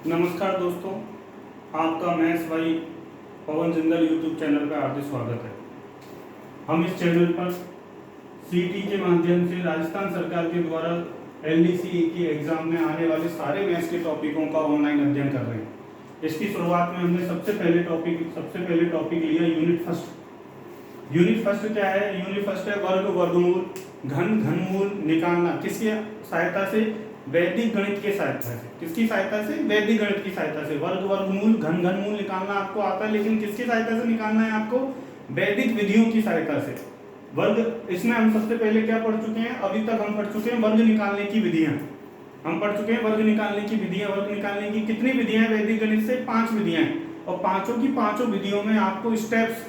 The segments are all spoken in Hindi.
नमस्कार दोस्तों, आपका मैथ्स भाई पवन जिंदल यूट्यूब चैनल पर हार्दिक स्वागत है। हम इस चैनल पर सीटी के माध्यम से राजस्थान सरकार के द्वारा एलडीसी के एग्जाम में आने वाले सारे मैथ्स के टॉपिकों का ऑनलाइन अध्ययन कर रहे हैं। इसकी शुरुआत में हमने सबसे पहले टॉपिक लिया यूनिट फर्स्ट। यूनिट फर्स्ट क्या है? यूनिट फर्स्ट है वर्ग वर्गमूल घन घनमूल निकालना। किसकी सहायता से? वैदिक गणित के सहायता से। किसकी सहायता से? वैदिक गणित की सहायता से। वर्ग वर्गमूल घन घनमूल निकालना आपको आता है, लेकिन किसकी सहायता से निकालना है आपको? वैदिक विधियों की सहायता से। वर्ग, इसमें हम सबसे पहले क्या पढ़ चुके हैं? अभी तक हम पढ़ चुके हैं वर्ग निकालने की विधियां। हम पढ़ चुके हैं वर्ग निकालने की विधियां। वर्ग निकालने की कितनी विधियां हैं वैदिक गणित से? 5 विधियां हैं। और पांचों की पांचों विधियों में आपको स्टेप्स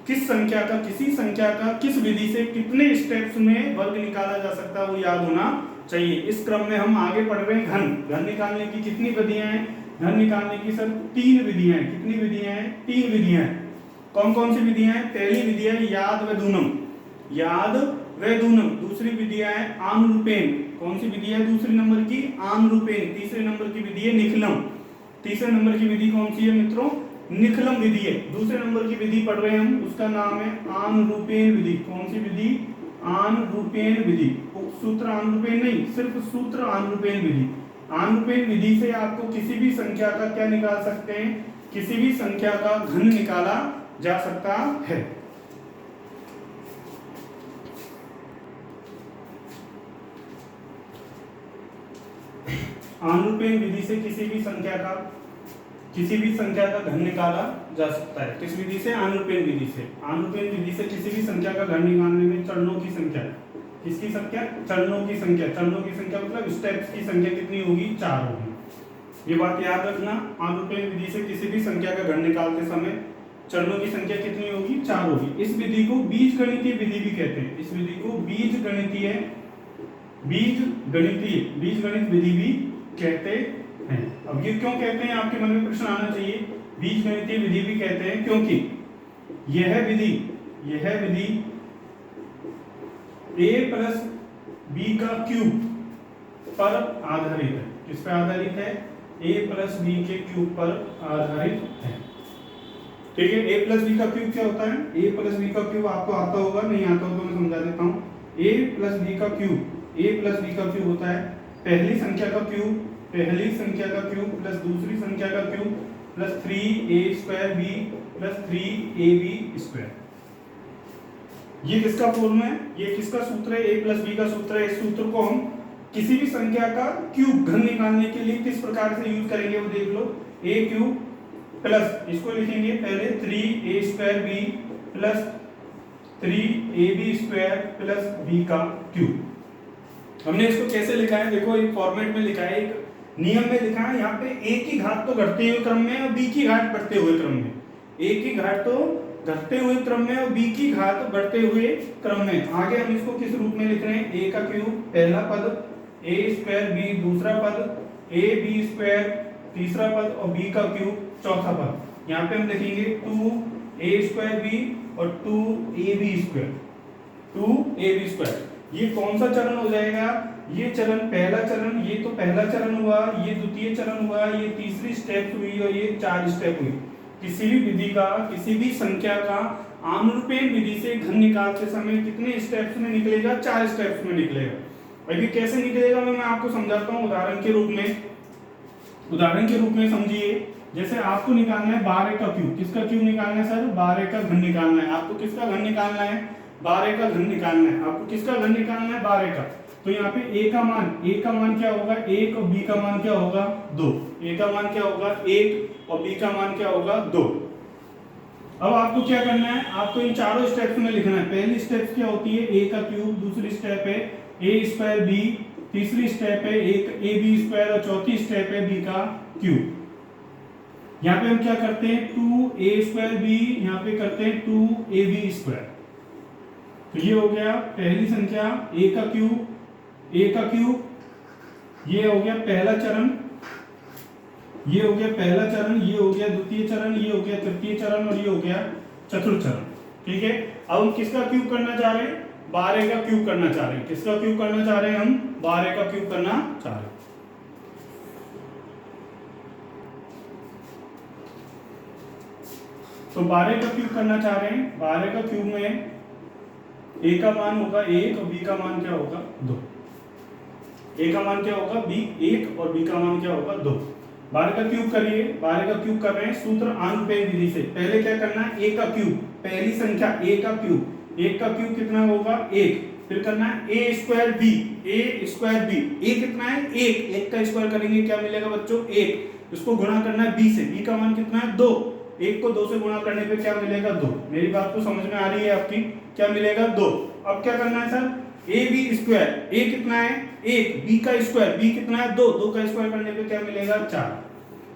किस संख्या का, किसी संख्या का किस विधि से कितने स्टेप्स में वर्ग निकाला जा सकता है वो याद होना चाहिए। इस क्रम में हम आगे पढ़ रहे हैं घन निकालने की कितनी विधियां हैं? घन निकालने की सर 3 विधियां हैं। कितनी विधियां हैं? 3 विधियां हैं। कौन कौन सी विधियां हैं? पहली विधि है याद व दूनम। दूसरी विधियां है आनुरूपेण। कौन सी विधि है दूसरे नंबर की? आनुरूपेण। तीसरे नंबर की विधि है निखलम। तीसरे नंबर की विधि कौन सी है मित्रों? निखलम विधि है। दूसरे नंबर की विधि पढ़ रहे हैं हम, उसका नाम है आनुरूपेण विधि। कौन सी विधि? आनुरूपेण विधि। सूत्र आनुरूपेण नहीं, सिर्फ सूत्र आनुरूपेण विधि। आनुरूपेण विधि से आपको किसी भी संख्या का क्या निकाल सकते हैं? किसी भी संख्या का घन निकाला जा सकता है। आनुरूपेण विधि से किसी भी संख्या का घन निकाला जा सकता है। किस विधि से? आनुरूपेण विधि से। आनुरूपेण विधि से किसी भी संख्या का घन निकालने में चरणों की संख्या, किसकी संख्या? चरणों की संख्या। चरणों की संख्या मतलब स्टेप्स की संख्या कितनी होगी? 4 होगी। ये बात याद रखना। आनुरूपेण विधि से किसी भी संख्या का घन निकालते समय चरणों की संख्या कितनी होगी? 4 होगी। इस विधि को बीजगणितीय विधि भी कहते हैं। इस विधि को बीजगणित विधि भी कहते हैं। अब ये क्यों कहते हैं? आपके मन में प्रश्न आना चाहिए। बीजगणितीय विधि भी कहते हैं क्योंकि यह विधि a प्लस बी का क्यूब पर आधारित है। किस पर आधारित है? a प्लस बी के क्यूब पर आधारित है। ठीक है। a प्लस बी का क्यूब क्या होता है? a प्लस बी का क्यूब आपको आता होगा, नहीं आता हो तो मैं समझा देता हूँ। a प्लस बी का क्यूब होता है पहली संख्या का क्यूब प्लस दूसरी संख्या का cube plus 3a² b plus 3ab square. ये किसका फॉर्मूला है? ये किसका सूत्र है? a प्लस बी का सूत्र है। इस सूत्र को हम किसी भी संख्या का क्यूब घन निकालने के लिए किस प्रकार से यूज करेंगे वो देख लो। a क्यूब प्लस, इसको लिखेंगे पहले 3a² b plus 3ab square plus b का क्यूब। हमने इसको कैसे लिखा है? देखो एक फॉर्मेट में लिखा है, एक नियम में लिखा है। यहाँ पे a की घात तो घटते हुए क्रम में और b की घात बढ़ते हुए क्रम में। a की घात तो घटते हुए क्रम में और b की घात बढ़ते हुए क्रम में। आगे हम इसको किस रूप में लिख रहे हैं? a का क्यूब पहला पद, a² b दूसरा पद, ab स्क्वायर तीसरा पद और b का क्यूब चौथा पद। यहाँ पे हम लिखेंगे 2a² b और 2ab स्क्वायर। ये कौन सा चरण हो जाएगा? ये चरण पहला चरण, ये तो पहला चरण हुआ, ये द्वितीय चरण हुआ, ये तीसरी स्टेप हुई और ये 4 स्टेप हुई। किसी भी विधि का, किसी भी संख्या का आनुरूपेण विधि से घन निकालते समय कितने स्टेप्स में निकलेगा? 4 स्टेप्स में निकलेगा। अभी कैसे निकलेगा मैं आपको समझाता हूँ उदाहरण के रूप में समझिए। जैसे आपको निकालना है 12 का क्यूब। किसका क्यूब निकालना है सर? 12 का घन निकालना है। आपको किसका घन निकालना है? 12 का घन निकालना है। आपको किसका घन निकालना है? 12 का। तो यहाँ पे a का मान क्या होगा? 1 और b का मान क्या होगा? 2। a का मान क्या होगा? 1 और b का मान क्या होगा? 2। अब आपको क्या करना है? आपको इन चारों स्टेप्स में लिखना है। पहली स्टेप क्या होती है? a का क्यूब, दूसरी स्टेप है a² b, तीसरी स्टेप है ab स्क्वायर और चौथी स्टेप है b का क्यूब। यहाँ पे हम क्या करते हैं? 2a² b, यहाँ पे करते हैं 2ab स्क्वायर। तो ये हो गया पहली संख्या a का क्यूब, ये हो गया पहला चरण, ये हो गया द्वितीय चरण, ये हो गया तृतीय चरण और ये हो गया चतुर्थ चरण। ठीक है। अब हम किसका क्यूब करना चाह रहे हैं? 12 का क्यूब करना चाह रहे हैं। किसका क्यूब करना चाह रहे हैं हम? 12 का क्यूब करना चाह रहे हैं। तो 12 का क्यूब करना चाह रहे हैं। 12 का क्यूब में a का मान होगा 1 और b का मान क्या होगा 2। a का मान क्या होगा 1 और b का मान क्या होगा 2। 12 का क्यूब करिए। 12 का क्यूब कर रहे हैं सूत्र अनुपेय विधि से। पहले क्या करना है, a का क्यूब, पहली संख्या a का क्यूब, 1 का क्यूब कितना होगा 1, फिर करना है a स्क्वायर b, a कितना है 1 का स्क्वायर करेंगे क्या मिलेगा बच्चों 1, इसको गुणा करना है b से, b का मान कितना है 2, 1 को 2 से गुणा करने पे क्या मिलेगा 2। मेरी बात तो समझ में आ रही है आपकी, क्या मिलेगा 2। अब क्या करना है सर, ए बी स्क्वायर, ए कितना है 1, बी का स्क्वायर, बी कितना है 2, 2 का स्क्वायर करने पे क्या मिलेगा 4,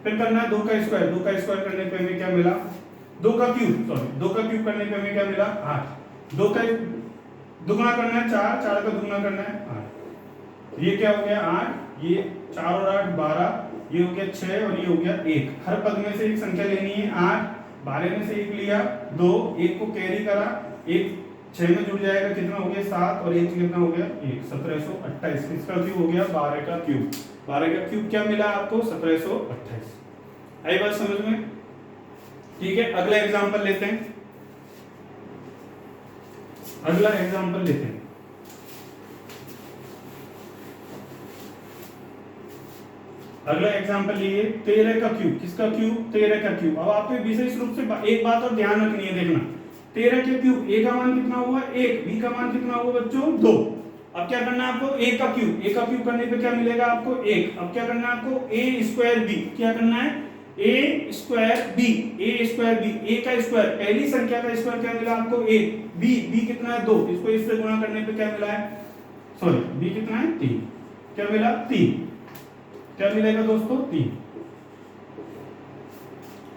फिर करना है 2 का स्क्वायर, 2 का स्क्वायर करने पे हमें क्या मिला 2 का क्यूब, सॉरी 2 का क्यूब करने पे हमें क्या मिला 8, 2 का दुगुना करना है 4, 4 का दुगुना करना है 8, ये क्या हो गया 8, ये 4 और 8 12, ये हो गया 6 और ये हो गया 1। हर पद में से एक संख्या लेनी है 8, 12 में से 1 लिया 2, 1 को कैरी करा, 1 6 में जुड़ जाएगा कितना हो गया 7 और 1 कितना हो गया 1, 1728। इसका क्यूब हो गया 12 का क्यूब। 12 का क्यूब क्या मिला आपको 1728। आई बात समझ में? ठीक है, अगला एग्जांपल लेते हैं। अगला एग्जांपल लेते हैं। अगला एग्जांपल लिए 13 का क्यूब। किसका क्यूब 13 का क्यूब। अब आपको विशेष रूप से एक बात और ध्यान रखनी है, देखना 13 के क्यूब, a का मान कितना हुआ 1, b का मान कितना हुआ बच्चों 2। अब क्या करना है आपको a का क्यूब करने पे क्या मिलेगा आपको 1। अब क्या करना है आपको a स्क्वायर b, क्या करना है a स्क्वायर b, a का स्क्वायर, पहली संख्या का स्क्वायर क्या मिला आपको 1, b कितना है 2, इसको इससे गुणा करने पे क्या मिला है, सॉरी b कितना है 3, क्या मिला 3, क्या मिलेगा दोस्तों 3।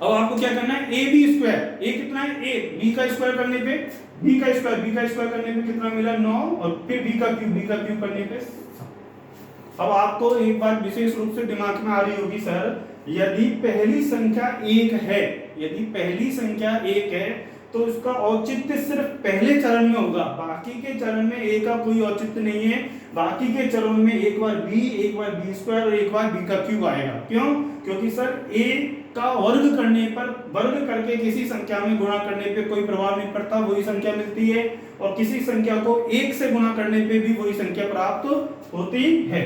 अब आपको क्या करना है ए बी स्क्वायर, ए कितना है 1, बी का स्क्वायर करने पे बी का स्क्वायर करने पे कितना मिला 9 और फिर बी का क्यूब करने पे 7। अब आपको एक बात विशेष रूप से दिमाग में आ रही होगी, सर यदि पहली संख्या 1 है, यदि पहली संख्या 1 है तो उसका औचित्य सिर्फ पहले चरण में होगा, बाकी के चरण में ए का कोई औचित्य नहीं है। बाकी के चरण में एक बार बी स्क्वायर और एक बार बी का क्यूब आएगा। क्यों? क्योंकि सर ए का वर्ग करने पर, वर्ग करके किसी संख्या में गुणा करने पे कोई प्रभाव नहीं पड़ता, वही संख्या मिलती है, और किसी संख्या को 1 से गुणा करने पे भी वही संख्या प्राप्त होती है।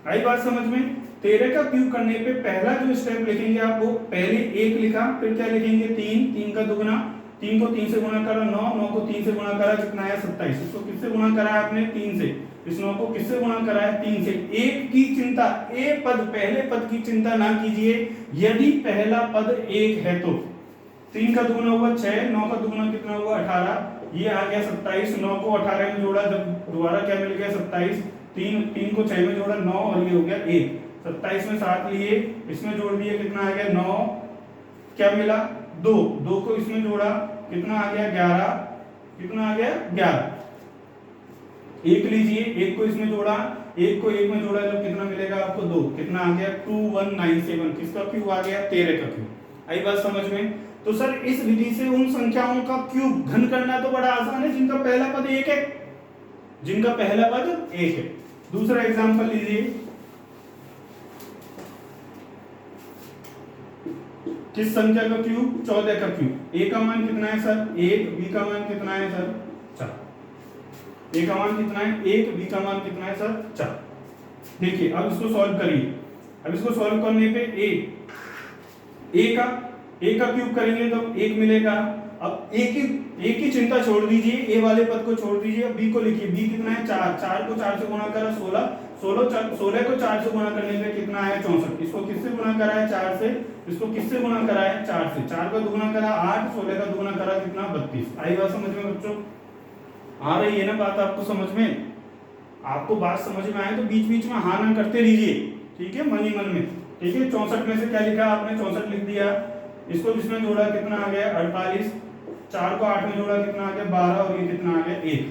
आई बात समझ में? 13 का क्यूब करने पे पहला जो स्टेप लिखेंगे आप, वो पहले 1 लिखा, फिर क्या लिखेंगे 3 का दुगुना, 3 को 3 से गुणा करा 9 को 3 से गुणा करा कितना आया 27। इसको किससे गुणा करा है आपने 3 से, इस 9 को किससे गुणा करा है 3 से। एक की चिंता, पहले पद की चिंता ना कीजिए, यदि पहला पद 1 है तो 3 का दुगुना हुआ 6, 9 का दुगुना कितना हुआ 18, ये आ गया 27, 9 को 18 में जोड़ा, जब दोबारा क्या मिल गया 27, 3 को 6 में जोड़ा 9 और ये हो गया 1, 27 में 7 लिए, इसमें जोड़ दिए कितना आ गया 9, क्या मिला 2 को इसमें जोड़ा कितना आ गया 11, कितना आ गया 11, 1 लीजिए, 1 को इसमें जोड़ा, 1 को 1 में जोड़ा जब कितना मिलेगा आपको 2, कितना आ गया 2197। किसका क्यूब आ गया 13 का क्यूब। आई बात समझ में? तो सर इस विधि से उन संख्याओं का क्यूब घन करना तो बड़ा आसान है जिनका पहला पद 1 है, जिनका पहला पद 1 है। दूसरा एग्जांपल लीजिए, किस संख्या का क्यूब 14 का क्यूब। ए का मान कितना है सर 1, बी का मान कितना है सर 4। ए का मान कितना है 1, बी का मान कितना है सर 4। देखिए अब इसको सॉल्व करिए। अब इसको सॉल्व करने पे ए का क्यूब करेंगे तो 1 मिलेगा। अब ए की चिंता छोड़ दीजिए, ए वाले पद को छोड़ दीजिए, बी को लिखिए, बी कितना है 4 को 4 से गुणा करा 16 को 4 से गुणा करने पे कितना है 64। इसको किससे गुणा करा है 4 से, इसको किससे गुणा करा है 4 से, 4 का दुगुना करा 8, 16 का दुगुना करा कितना 32। आई बात समझ में बच्चों? आ रही है ना बात आपको समझ में? आपको बात समझ में आए तो बीच बीच में हाँ ना करते रहिए, ठीक है, मन ही मन में। ठीक है, 64 में से क्या लिखा आपने 64 लिख दिया, इसको इसमें जोड़ा कितना आ गया 48, 4 को 8 में जोड़ा कितना आ गया 12 और ये कितना आ गया 1।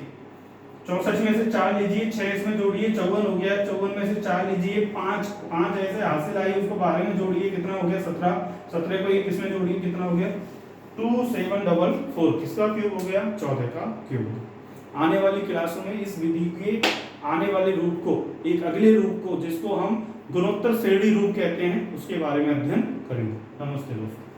64 में से 4 लीजिए, 6 इसमें जोड़िए 54 हो गया, 54 में से 4 लीजिए 5 ऐसे हासिल आई, उसको 12 में जोड़िए कितना हो गया 17 को इसमें जोड़िए कितना हो गया 2744। किसका क्यूब हो गया 14 का क्यूब। आने वाली क्लासों में इस विधि के आने वाले रूप को, एक अगले रूप को जिसको हम गुणोत्तर श्रेणी रूप कहते हैं, उसके बारे में अध्ययन करेंगे। नमस्ते दोस्तों।